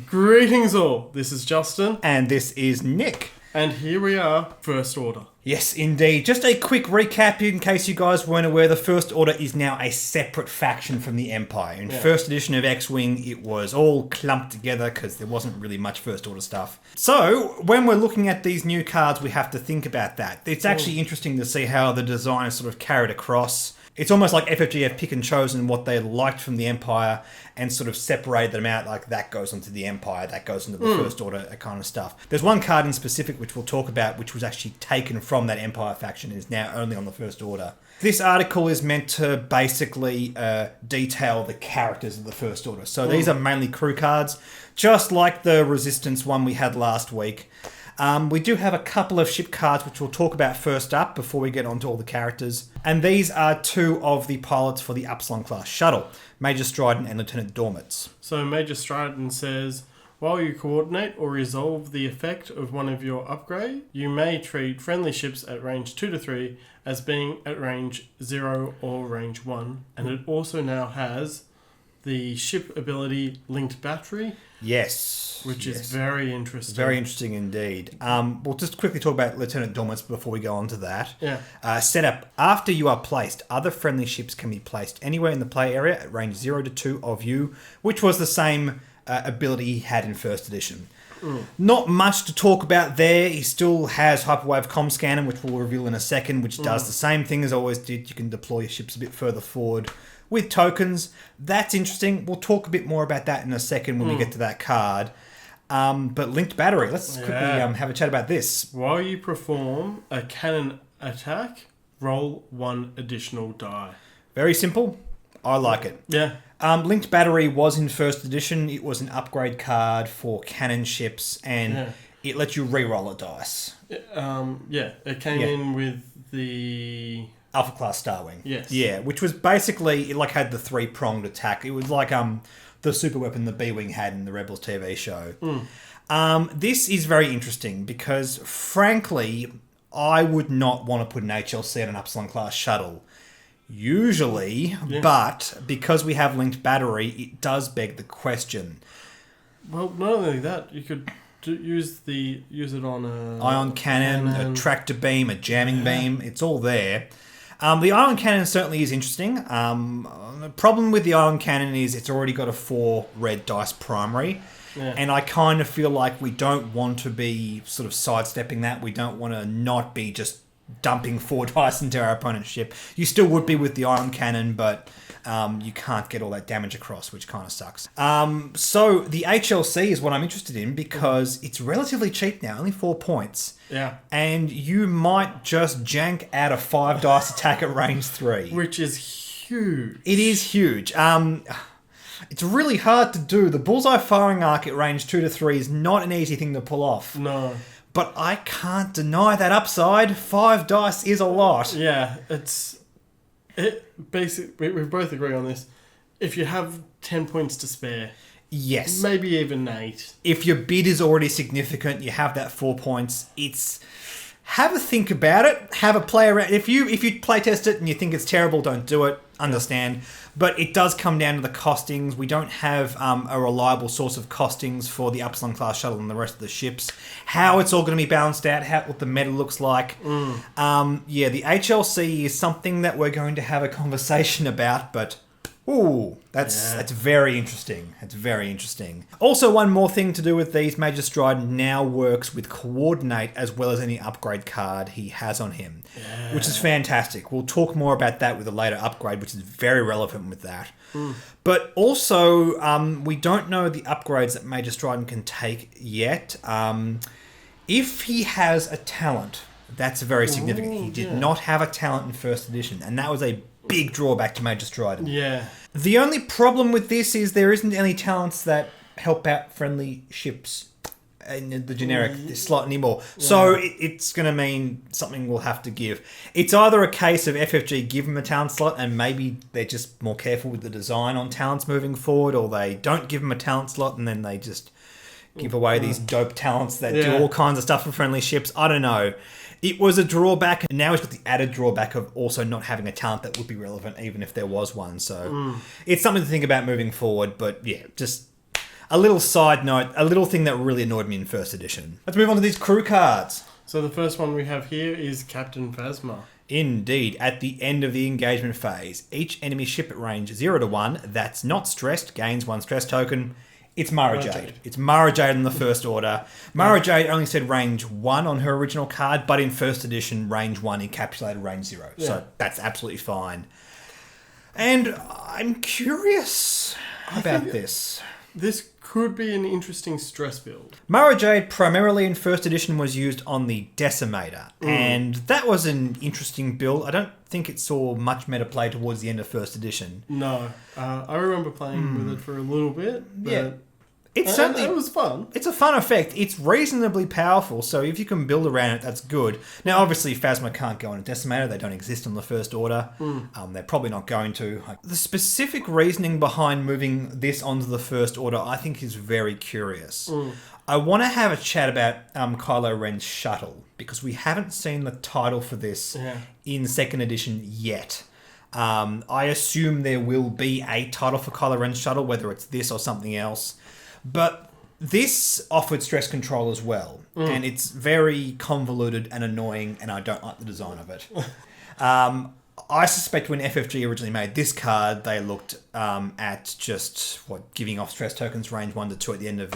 Greetings all, this is Justin, And this is Nick. and here we are, First Order. Yes, indeed. Just a quick recap in case you guys weren't aware, the First Order is now a separate faction from the Empire. In first edition of X-Wing, it was all clumped together because there wasn't really much First Order stuff. So, when we're looking at these new cards, we have to think about that. It's actually interesting to see how the design is sort of carried across. It's almost like FFG have pick and chosen what they liked from the Empire and sort of separated them out, like that goes onto the Empire, that goes into the First Order, that kind of stuff. There's one card in specific which we'll talk about, which was actually taken from that Empire faction and is now only on the First Order. This article is meant to basically detail the characters of the First Order. So these are mainly crew cards, just like the Resistance one we had last week. We do have a couple of ship cards which we'll talk about first up before we get onto all the characters. And these are two of the pilots for the Upsilon class shuttle, Major Strident and Lieutenant Dormitz. So Major Strident says, while you coordinate or resolve the effect of one of your upgrade, you may treat friendly ships at range 2 to 3 as being at range 0 or range 1. And it also now has the ship ability linked battery. Yes. Which is very interesting. Very interesting indeed. We'll just quickly talk about Lieutenant Dormitz before we go on to that. Yeah. Setup. After you are placed, other friendly ships can be placed anywhere in the play area at range 0 to 2 of you, which was the same ability he had in first edition. Not much to talk about there. He still has Hyperwave Comm Scanner, which we'll reveal in a second, which does the same thing as always did. You can deploy your ships a bit further forward with tokens. That's interesting. We'll talk a bit more about that in a second when we get to that card. But linked battery. Let's quickly have a chat about this. While you perform a cannon attack, roll 1 additional die. Very simple. I like it. Yeah. Linked battery was in first edition. It was an upgrade card for cannon ships, and it lets you re-roll a dice. It came in with the Alpha class Starwing. Yes. Yeah, which was basically, it had the 3-pronged attack. It was like the super weapon the B-Wing had in the Rebels TV show. This is very interesting because, frankly, I would not want to put an HLC on an Upsilon class shuttle. Usually, but because we have linked battery, it does beg the question. Well, not only that, you could use it on a ion cannon, a tractor beam, a jamming beam. It's all there. The ion cannon certainly is interesting. The problem with the ion cannon is it's already got a 4 red dice primary. And I kind of feel like we don't want to be sort of sidestepping that. We don't want to not be just dumping 4 dice into our opponent's ship. You still would be with the ion cannon, but you can't get all that damage across, which kind of sucks. So the HLC is what I'm interested in because it's relatively cheap now, only 4 points. Yeah. And you might just jank out a 5 dice attack at range 3. Which is huge. It is huge. It's really hard to do. The bullseye firing arc at range 2 to 3 is not an easy thing to pull off. No. But I can't deny that upside. 5 dice is a lot. Yeah, basically, we both agree on this. If you have 10 points to spare, yes, maybe even 8. If your bid is already significant, you have that 4 points. Have a think about it. Have a play around. If you play test it and you think it's terrible, don't do it. Understand. But it does come down to the costings. We don't have a reliable source of costings for the Upsilon class shuttle and the rest of the ships. How it's all going to be balanced out, what the meta looks like. The HLC is something that we're going to have a conversation about, but that's very interesting. It's very interesting. Also, one more thing to do with these, Major Stride now works with Coordinate as well as any upgrade card he has on him, which is fantastic. We'll talk more about that with a later upgrade, which is very relevant with that. But also, we don't know the upgrades that Major Strident can take yet. If he has a talent, that's very significant. He did not have a talent in first edition, and that was a big drawback to Major Strident. Yeah. The only problem with this is there isn't any talents that help out friendly ships in the generic slot anymore. So it's going to mean something we'll have to give. It's either a case of FFG give them a talent slot and maybe they're just more careful with the design on talents moving forward, or they don't give them a talent slot and then they just give away these dope talents that do all kinds of stuff for friendly ships. I don't know. It was a drawback, and now it's got the added drawback of also not having a talent that would be relevant even if there was one. So it's something to think about moving forward, but yeah, just A little side note, a little thing that really annoyed me in first edition. Let's move on to these crew cards. So the first one we have here is Captain Phasma. Indeed, at the end of the engagement phase, each enemy ship at range 0 to 1 that's not stressed gains 1 stress token. It's Mara Jade. It's Mara Jade in the first order. Mara Jade only said range 1 on her original card, but in first edition, range 1 encapsulated range 0. Yeah. So that's absolutely fine. And I'm curious about this. This could be an interesting stress build. Mara Jade primarily in first edition was used on the Decimator, and that was an interesting build. I don't think it saw much meta play towards the end of first edition. No. I remember playing with it for a little bit, but yeah. It's certainly, it was fun. It's a fun effect. It's reasonably powerful, so if you can build around it, that's good. Now, obviously, Phasma can't go on a Decimator. They don't exist on the first order. They're probably not going to. The specific reasoning behind moving this onto the first order, I think, is very curious. I want to have a chat about Kylo Ren's shuttle, because we haven't seen the title for this in second edition yet. I assume there will be a title for Kylo Ren's shuttle, whether it's this or something else. But this offered stress control as well, and it's very convoluted and annoying, and I don't like the design of it. I suspect when FFG originally made this card, they looked at just giving off stress tokens range 1 to 2 at the end of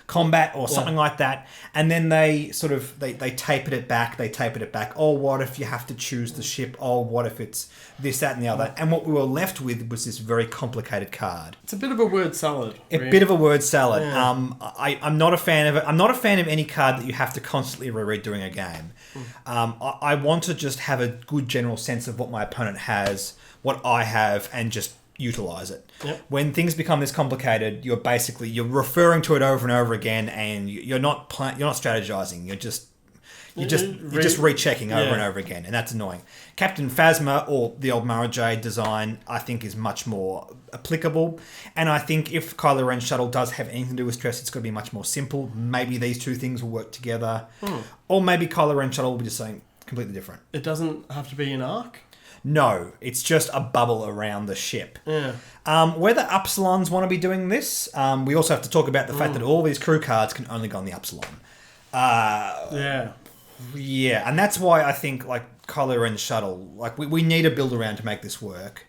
combat or something like that, and then they sort of they tapered it back. Oh, what if you have to choose the ship? Oh, what if it's this, that, and the other? And what we were left with was this very complicated card. It's a bit of a word salad. Bit of a word salad. Yeah. I'm not a fan of it. I'm not a fan of any card that you have to constantly reread during a game. I want to just have a good general sense of what my opponent has, what I have, and just utilize it. Yep. When things become this complicated, you're referring to it over and over again, and you're not strategizing. You're just rechecking over and over again, and that's annoying. Captain Phasma, or the old Mara Jade design, I think is much more applicable, and I think if Kylo Ren's shuttle does have anything to do with stress, it's going to be much more simple. Maybe these two things will work together, or maybe Kylo Ren's shuttle will be just something completely different. It doesn't have to be an arc? No, it's just a bubble around the ship. Yeah. Whether Upsilons want to be doing this, we also have to talk about the fact that all these crew cards can only go on the Upsilon. Yeah, and that's why I think Kylo Ren's shuttle, we need a build around to make this work.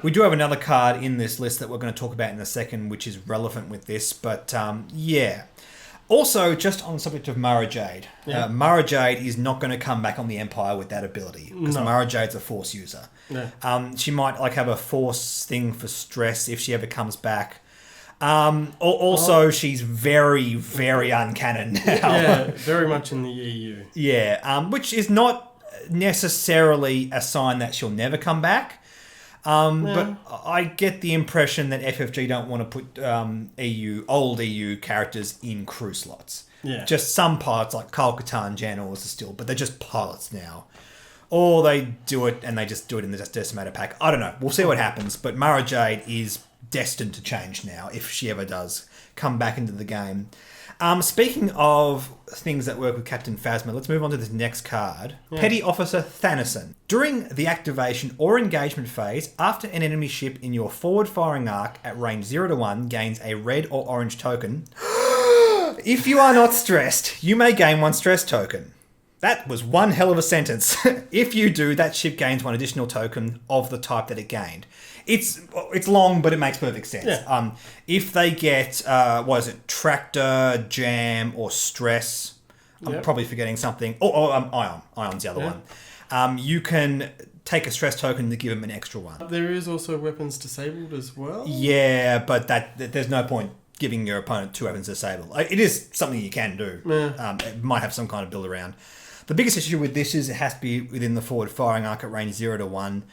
We do have another card in this list that we're going to talk about in a second, which is relevant with this, but yeah. Also, just on the subject of Mara Jade, Mara Jade is not going to come back on the Empire with that ability, because Mara Jade's a Force user. Yeah. She might have a Force thing for stress if she ever comes back. Also, she's very, very uncanon now. Yeah, very much in the EU. Yeah, which is not necessarily a sign that she'll never come back. But I get the impression that FFG don't want to put old EU characters in crew slots. Yeah. Just some pilots like Kyle Katarn, Jan Orrs are still, but they're just pilots now. Or they do it and they just do it in the Decimator pack. I don't know. We'll see what happens. But Mara Jade is destined to change now if she ever does come back into the game. Speaking of things that work with Captain Phasma, let's move on to this next card. Yeah. Petty Officer Tennyson. During the activation or engagement phase, after an enemy ship in your forward firing arc at range 0 to 1 gains a red or orange token, if you are not stressed, you may gain 1 stress token. That was one hell of a sentence. If you do, that ship gains 1 additional token of the type that it gained. It's long, but it makes perfect sense. Yeah. If they get, tractor, jam, or stress, I'm probably forgetting something. Ion. Ion's the other one. You can take a stress token to give them an extra one. There is also weapons disabled as well. Yeah, but there's no point giving your opponent 2 weapons disabled. It is something you can do. Yeah. It might have some kind of build around. The biggest issue with this is it has to be within the forward firing arc at range 0 to 1.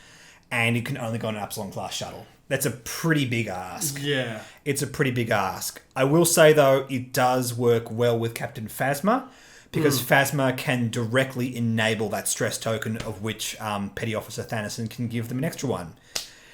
And it can only go on an Upsilon class shuttle. That's a pretty big ask. Yeah. It's a pretty big ask. I will say, though, it does work well with Captain Phasma, because Phasma can directly enable that stress token, of which Petty Officer Tennyson can give them an extra one.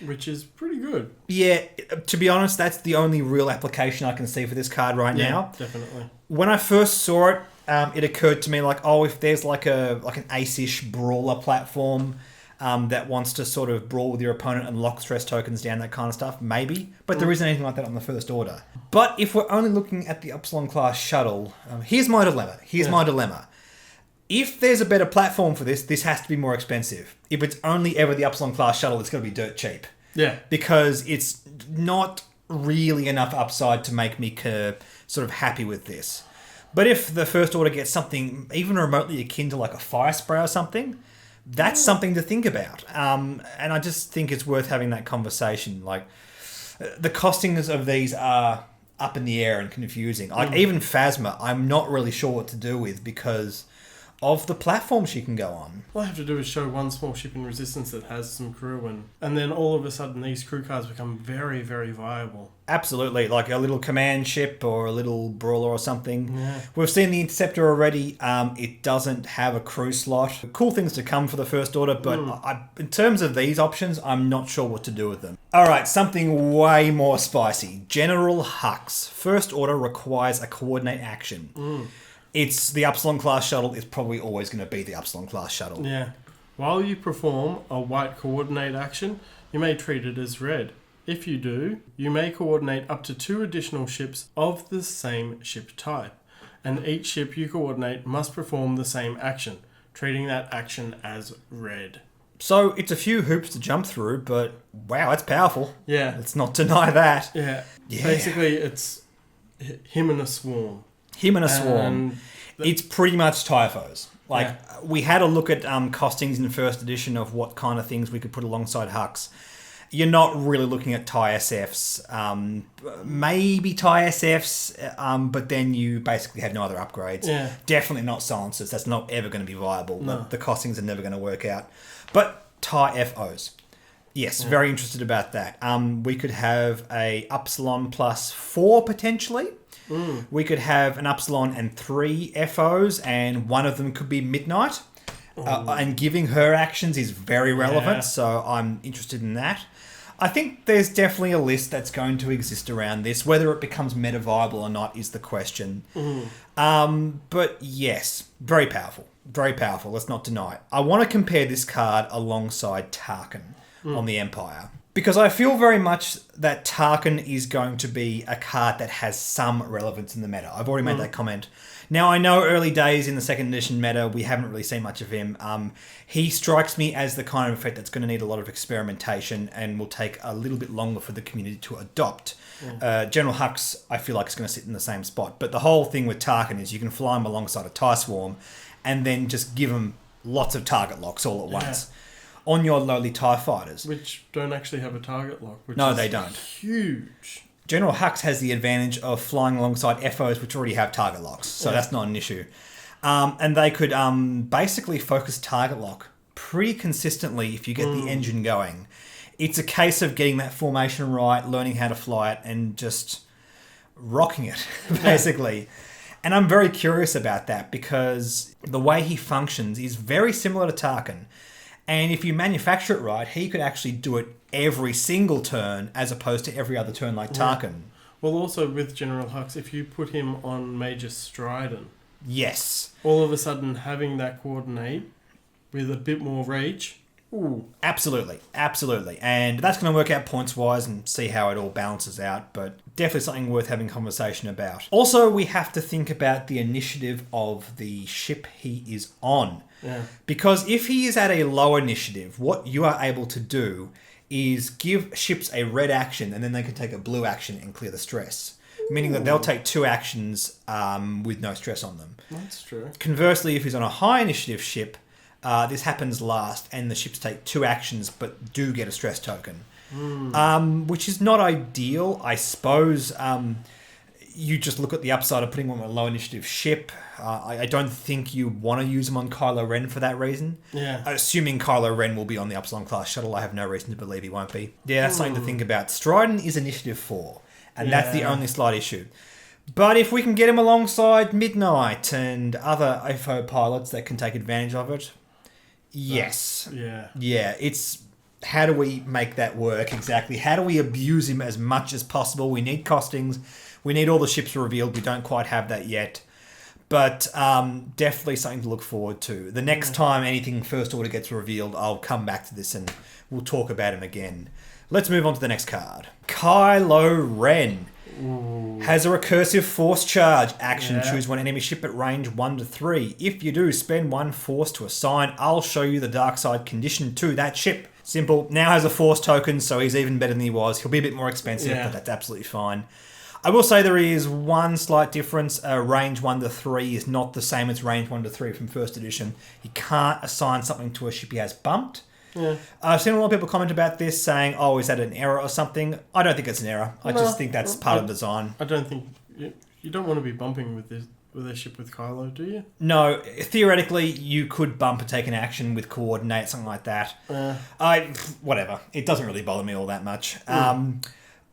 Which is pretty good. Yeah, to be honest, that's the only real application I can see for this card right now. Definitely. When I first saw it, it occurred to me if there's an ace-ish brawler platform, that wants to sort of brawl with your opponent and lock stress tokens down, that kind of stuff, maybe. But there isn't anything like that on the First Order. But if we're only looking at the Upsilon class shuttle, here's my dilemma. If there's a better platform for this has to be more expensive. If it's only ever the Upsilon class shuttle, it's going to be dirt cheap. Yeah. Because it's not really enough upside to make me sort of happy with this. But if the First Order gets something even remotely akin to like a fire spray or something, that's something to think about. And I just think it's worth having that conversation. Like, the costings of these are up in the air and confusing. Like, even Phasma, I'm not really sure what to do with because of the platform she can go on. All I have to do is show one small ship in Resistance that has some crew, and then all of a sudden these crew cards become very, very viable. Absolutely, like a little command ship or a little brawler or something. Yeah. We've seen the Interceptor already. It doesn't have a crew slot. Cool things to come for the First Order, but in terms of these options, I'm not sure what to do with them. All right, something way more spicy. General HUX. First Order requires a coordinate action. It's the Upsilon class shuttle. It's probably always going to be the Upsilon class shuttle. Yeah. While you perform a white coordinate action, you may treat it as red. If you do, you may coordinate up to 2 additional ships of the same ship type, and each ship you coordinate must perform the same action, treating that action as red. So it's a few hoops to jump through, but wow, that's powerful. Yeah. Let's not deny that. Yeah. Basically, it's him and a swarm. It's pretty much Typhos. Like, we had a look at costings in first edition of what kind of things we could put alongside HUX. You're not really looking at TIE SFs, maybe TIE SFs, but then you basically have no other upgrades. Yeah. Definitely not silencers. That's not ever going to be viable. No. The costings are never going to work out. But TIE FOs. Yes, very interested about that. We could have a Upsilon plus 4 potentially. We could have an Upsilon and 3 FOs, and one of them could be Midnight. And giving her actions is very relevant, so I'm interested in that. I think there's definitely a list that's going to exist around this. Whether it becomes meta viable or not is the question. But yes, very powerful. Very powerful, let's not deny it. I want to compare this card alongside Tarkin on the Empire. Because I feel very much that Tarkin is going to be a card that has some relevance in the meta. I've already made that comment. Now, I know early days in the second edition meta, we haven't really seen much of him. He strikes me as the kind of effect that's going to need a lot of experimentation and will take a little bit longer for the community to adopt. General HUX, I feel like, is going to sit in the same spot. But the whole thing with Tarkin is you can fly him alongside a TIE Swarm and then just give him lots of target locks all at once. On your lowly TIE fighters. Which don't actually have a target lock. No, they don't. Huge. General HUX has the advantage of flying alongside FOs which already have target locks, so that's not an issue. And they could basically focus target lock pretty consistently if you get the engine going. It's a case of getting that formation right, learning how to fly it, and just rocking it, basically. And I'm very curious about that because the way he functions is very similar to Tarkin. And if you manufacture it right, he could actually do it every single turn as opposed to every other turn like Tarkin. Well, also with General HUX, if you put him on Major Stridon, yes, all of a sudden having that coordinate with a bit more reach. Absolutely. And that's going to work out points-wise and see how it all balances out, but definitely something worth having conversation about. Also, we have to think about the initiative of the ship he is on. Yeah. Because if he is at a low initiative, what you are able to do is give ships a red action and then they can take a blue action and clear the stress. Meaning that they'll take 2 actions with no stress on them. That's true. Conversely, if he's on a high initiative ship, this happens last and the ships take 2 actions but do get a stress token. Which is not ideal, I suppose. You just look at the upside of putting him on a low initiative ship. I don't think you want to use him on Kylo Ren for that reason. Yeah. Assuming Kylo Ren will be on the Upsilon class shuttle, I have no reason to believe he won't be. Yeah, that's something to think about. Stridon is initiative 4, and that's the only slight issue. But if we can get him alongside Midnight and other FO pilots that can take advantage of it, yes. Yeah, it's how do we make that work exactly? How do we abuse him as much as possible? We need costings. We need all the ships revealed. We don't quite have that yet. But definitely something to look forward to. The next time anything First Order gets revealed, I'll come back to this and we'll talk about him again. Let's move on to the next card. Kylo Ren has a recursive force charge action. Yeah. Choose one enemy ship at range 1 to 3. If you do, spend one force to assign. I'll show you the dark side condition to that ship. Simple. Now has a force token, so he's even better than he was. He'll be a bit more expensive, but that's absolutely fine. I will say there is one slight difference. Range 1 to 3 is not the same as range 1 to 3 from first edition. He can't assign something to a ship he has bumped. Yeah. I've seen a lot of people comment about this saying, oh, is that an error or something? I don't think it's an error. I just think that's part of the design. I don't think... You don't want to be bumping with a ship with Kylo, do you? No, theoretically, you could bump and take an action with coordinate, something like that. Whatever. It doesn't really bother me all that much.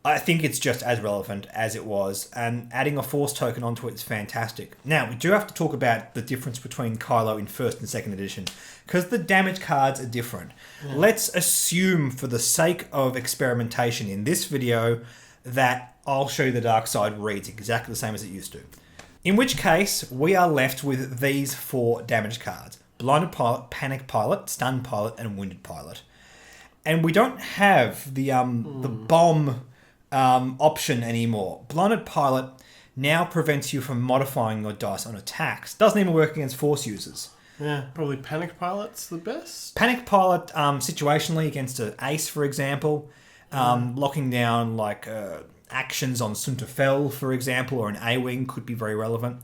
I think it's just as relevant as it was, and adding a force token onto it is fantastic. Now, we do have to talk about the difference between Kylo in first and second edition, because the damage cards are different. Yeah. Let's assume, for the sake of experimentation in this video, that I'll show you the dark side reads exactly the same as it used to. In which case, we are left with these 4 damage cards. Blinded Pilot, Panic Pilot, Stunned Pilot, and Wounded Pilot. And we don't have the bomb option anymore. Blinded Pilot now prevents you from modifying your dice on attacks. Doesn't even work against Force users. Yeah, probably Panic Pilot's the best. Panic Pilot, situationally against an ace, for example, locking down like actions on Sunterfell, for example, or an A-Wing could be very relevant.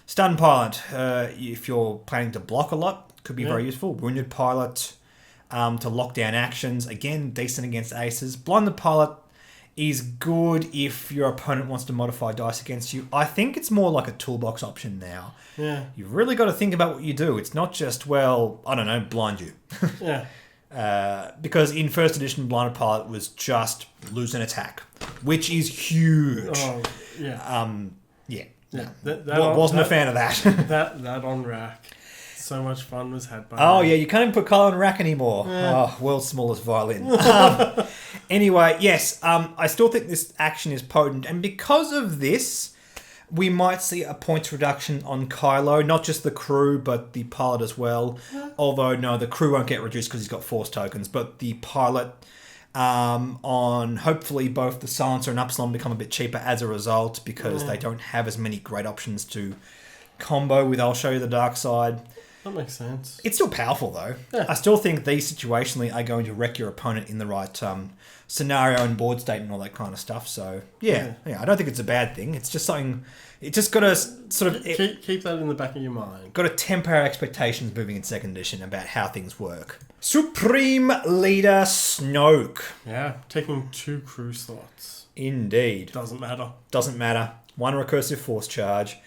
Stun Pilot, if you're planning to block a lot, could be very useful. Wounded Pilot, to lock down actions, again, decent against aces. Blinded Pilot is good if your opponent wants to modify dice against you. I think it's more like a toolbox option now. Yeah. You've really got to think about what you do. It's not just, well, I don't know, blind you. Yeah. Because in first edition, Blinded Pilot was just lose an attack, which is huge. Oh, yeah. Yeah. Wasn't a fan of that. that on rack. So much fun was had by Oh, yeah, you can't even put Kylo on rack anymore. Oh, world's smallest violin. Anyway, yes, I still think this action is potent. And because of this, we might see a points reduction on Kylo. Not just the crew, but the pilot as well. Although, no, the crew won't get reduced because he's got force tokens. But the pilot on hopefully both the Silencer and Upsilon become a bit cheaper as a result because they don't have as many great options to combo with I'll show you the dark side. That makes sense. It's still powerful, though. Yeah. I still think these situationally are going to wreck your opponent in the right scenario and board state and all that kind of stuff. So, yeah, I don't think it's a bad thing. It's just something... It just got to sort of... Keep that in the back of your mind. Got to temper our expectations moving in second edition about how things work. Supreme Leader Snoke. Yeah, taking 2 crew slots. Indeed. Doesn't matter. Doesn't matter. 1 recursive force charge.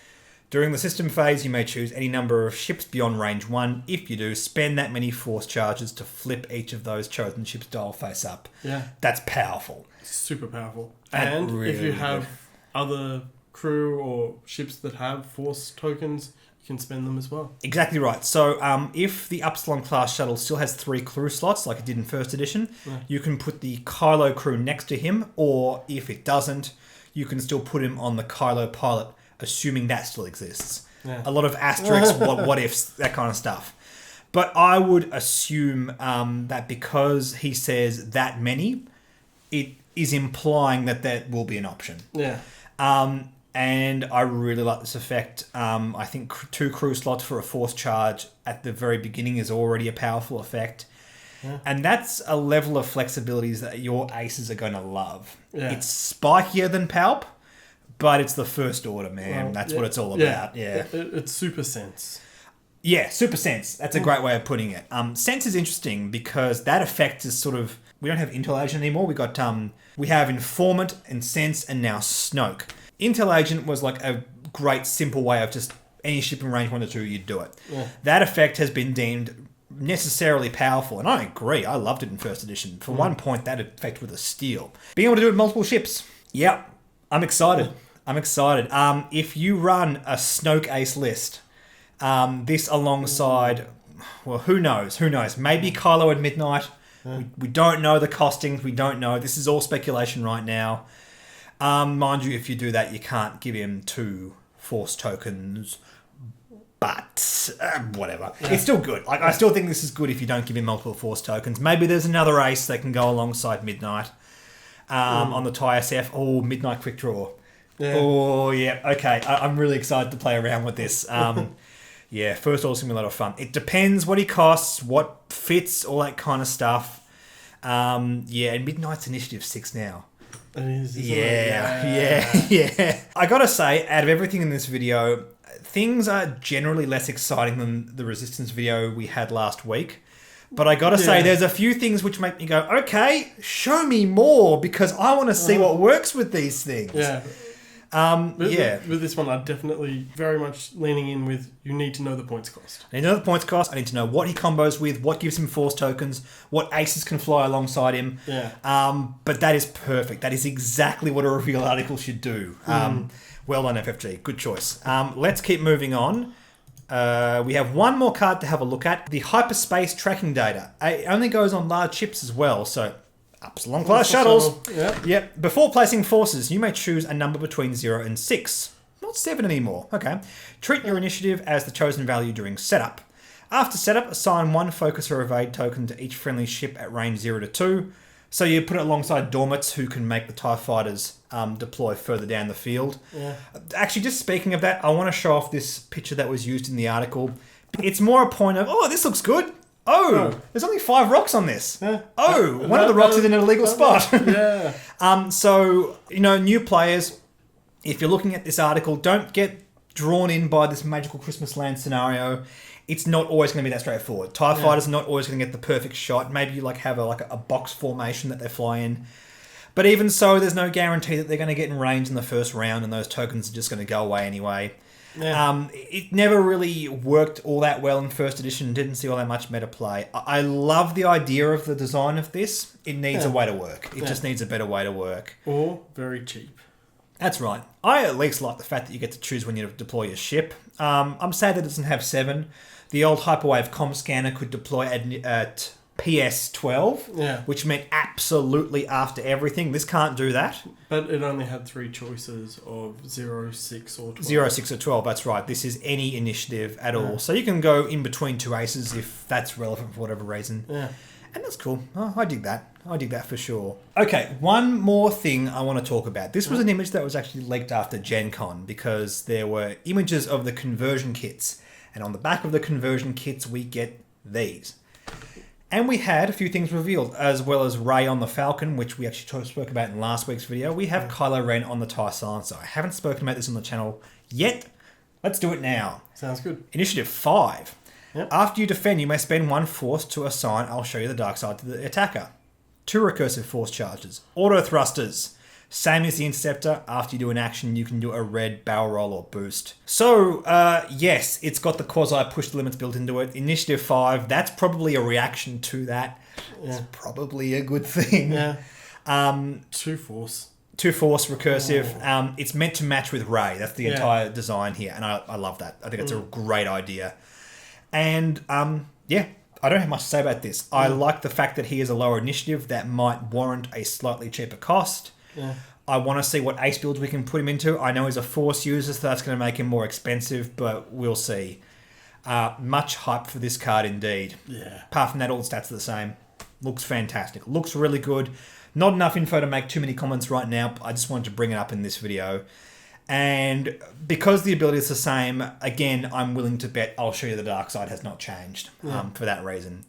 During the system phase, you may choose any number of ships beyond range 1. If you do, spend that many force charges to flip each of those chosen ships dial face up. Yeah. That's powerful. Super powerful. And really, if you have other crew or ships that have force tokens, you can spend them as well. Exactly right. So if the Upsilon class shuttle still has 3 crew slots, like it did in first edition, you can put the Kylo crew next to him, or if it doesn't, you can still put him on the Kylo pilot, assuming that still exists. Yeah. A lot of asterisks, what ifs, that kind of stuff. But I would assume that because he says that many, it is implying that that will be an option. Yeah. And I really like this effect. I think 2 crew slots for a force charge at the very beginning is already a powerful effect. Yeah. And that's a level of flexibilities that your aces are going to love. Yeah. It's spikier than Palp, but it's the first order, man. Well, that's what it's all about. Yeah. It's super sense. Yeah, super sense. That's a great way of putting it. Sense is interesting because that effect is sort of... We don't have Intel Agent anymore. We have Informant and Sense and now Snoke. Intel Agent was like a great simple way of just any ship in range 1 to 2, you'd do it. Yeah. That effect has been deemed necessarily powerful, and I agree. I loved it in first edition. For one point, that effect was a steal. Being able to do it with multiple ships. Yep. I'm excited. If you run a Snoke Ace list, this alongside, well, who knows? Maybe Kylo at midnight. We don't know the costings. We don't know. This is all speculation right now. Mind you, if you do that, you can't give him 2 force tokens. But whatever. Yeah. It's still good. Like, I still think this is good if you don't give him multiple Force tokens. Maybe there's another ace that can go alongside Midnight on the TIE SF. Oh, Midnight Quick Draw. Yeah. Oh, yeah. Okay. I'm really excited to play around with this. Yeah, First Order Simulator fun. It depends what he costs, what fits, all that kind of stuff. Yeah, and Midnight's Initiative 6 now. It is, isn't it? Yeah. I gotta say, out of everything in this video, things are generally less exciting than the Resistance video we had last week. But I gotta say, there's a few things which make me go, okay, show me more, because I want to see what works with these things. Yeah. With this one, I'm definitely very much leaning in with you need to know the points cost. I need to know the points cost. I need to know what he combos with, what gives him Force tokens, what aces can fly alongside him. Yeah. But that is perfect. That is exactly what a reveal article should do. Well done, FFG. Good choice. Let's keep moving on. We have one more card to have a look at. The Hyperspace tracking data. It only goes on large ships as well, so Upsilon class shuttles. Yep. Before placing forces, you may choose a number between 0 and 6. Not 7 anymore. Okay. Treat your initiative as the chosen value during setup. After setup, assign one focus or evade token to each friendly ship at range 0 to 2. So you put it alongside Dormits, who can make the TIE fighters deploy further down the field. Yeah. Actually, just speaking of that, I want to show off this picture that was used in the article. It's more a point of, oh, this looks good. Oh, there's only 5 rocks on this. Yeah. Oh, one of the rocks is in an illegal spot. Yeah. So, new players, if you're looking at this article, don't get drawn in by this magical Christmas land scenario. It's not always going to be that straightforward. TIE fighters are not always going to get the perfect shot. Maybe you have a box formation that they fly in. But even so, there's no guarantee that they're going to get in range in the first round, and those tokens are just going to go away anyway. Yeah. It never really worked all that well in first edition. Didn't see all that much meta play. I love the idea of the design of this. It needs a way to work. It just needs a better way to work. Or very cheap. That's right. I at least like the fact that you get to choose when you deploy your ship. I'm sad that it doesn't have 7. The old Hyperwave comm scanner could deploy at PS12, which meant absolutely after everything. This can't do that. But it only had 3 choices of 0, 6 or 12. 0, 6 or 12, that's right. This is any initiative at all. So you can go in between 2 aces if that's relevant for whatever reason. Yeah. And that's cool. Oh, I dig that. I dig that for sure. Okay, one more thing I want to talk about. This was an image that was actually leaked after Gen Con because there were images of the conversion kits. And on the back of the conversion kits, we get these. And we had a few things revealed, as well as Rey on the Falcon, which we actually spoke about in last week's video. We have Kylo Ren on the TIE Silencer. I haven't spoken about this on the channel yet. Let's do it now. Sounds good. Initiative 5. Yep. After you defend, you may spend 1 force to assign I'll show you the dark side to the attacker. 2 recursive force charges. Auto thrusters. Same as the Interceptor. After you do an action, you can do a red barrel roll or boost. So, yes, it's got the quasi-push the limits built into it. Initiative 5, that's probably a reaction to that. Yeah. It's probably a good thing. Yeah. 2 force. 2 force recursive. Oh. It's meant to match with Rey. That's the entire design here. And I love that. I think it's a great idea. And, I don't have much to say about this. I like the fact that he is a lower initiative that might warrant a slightly cheaper cost. Yeah. I want to see what ace builds we can put him into. I know he's a force user, so that's going to make him more expensive, but we'll see. Much hype for this card indeed. Yeah. Apart from that, all the stats are the same. Looks fantastic. Looks really good. Not enough info to make too many comments right now, but I just wanted to bring it up in this video. And because the ability is the same, again, I'm willing to bet I'll show you the dark side has not changed for that reason.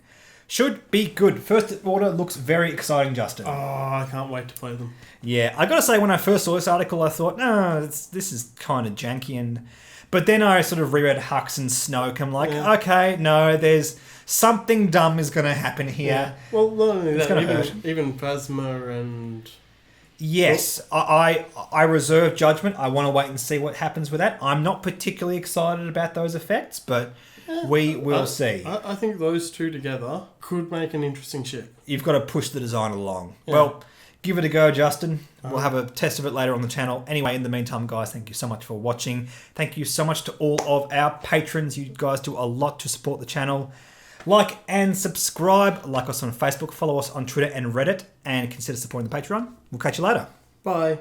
Should be good. First Order looks very exciting, Justin. Oh, I can't wait to play them. Yeah, I got to say, when I first saw this article, I thought, no, this is kind of janky. But then I sort of reread HUX and Snoke. I'm like, okay, no, there's something dumb is going to happen here. Yeah. Well, not only that, even Phasma and... Yes, I reserve judgment. I want to wait and see what happens with that. I'm not particularly excited about those effects, but... we will see. I think those two together could make an interesting ship. You've got to push the design along. Yeah. Well, give it a go, Justin. We'll have a test of it later on the channel. Anyway, in the meantime, guys, thank you so much for watching. Thank you so much to all of our patrons. You guys do a lot to support the channel. Like and subscribe. Like us on Facebook. Follow us on Twitter and Reddit. And consider supporting the Patreon. We'll catch you later. Bye.